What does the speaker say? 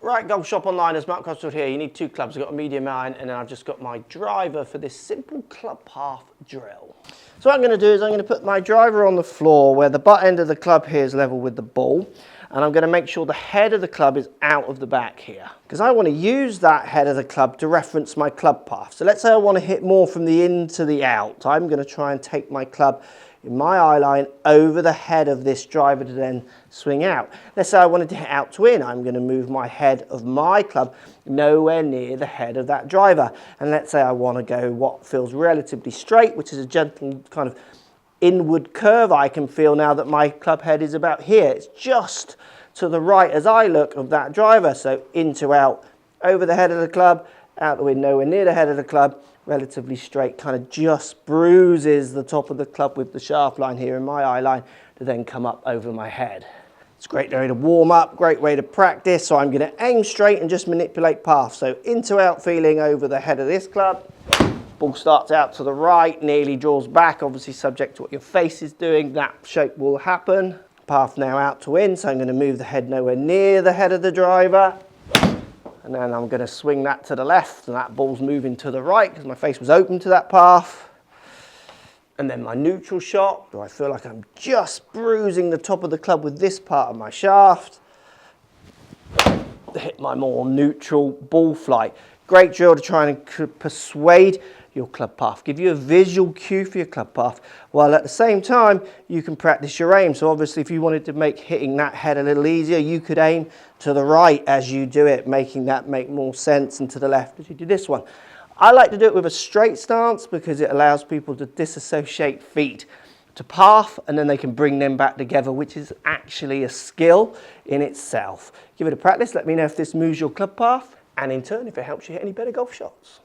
Right, Golf Shop Onliners, Mark Crossfield here. You need two clubs. I've got a medium iron and then I've just got my driver for this simple club path drill. So what I'm going to do is I'm going to put my driver on the floor where the butt end of the club here is level with the ball, and I'm going to make sure the head of the club is out of the back here, because I want to use that head of the club to reference my club path. So let's say I want to hit more from the in to the out. I'm going to try and take my club in my eye line over the head of this driver to then swing out. Let's say I wanted to hit out to in. I'm going to move my head of my club nowhere near the head of that driver. And let's say I want to go what feels relatively straight, which is a gentle kind of inward curve I can feel now that my club head is about here. It's just to the right as I look of that driver. So in to out, over the head of the club, out the wind, nowhere near the head of the club, relatively straight, kind of just bruises the top of the club with the shaft line here in my eye line to then come up over my head. It's a great way to warm up, great way to practice. So I'm going to aim straight and just manipulate path. So into out feeling over the head of this club. Ball starts out to the right, nearly draws back, obviously subject to what your face is doing. That shape will happen. Path now out to in, so I'm going to move the head nowhere near the head of the driver. And then I'm going to swing that to the left, and that ball's moving to the right because my face was open to that path. And then my neutral shot, where I feel like I'm just bruising the top of the club with this part of my shaft. Hit my more neutral ball flight. Great drill to try and persuade your club path, give you a visual cue for your club path, while at the same time you can practice your aim. So obviously if you wanted to make hitting that head a little easier, you could aim to the right as you do it, making that make more sense, and to the left as you do this one. I like to do it with a straight stance because it allows people to disassociate feet to path, and then they can bring them back together, which is actually a skill in itself. Give it a practice. Let me know if this moves your club path, and in turn if it helps you hit any better golf shots.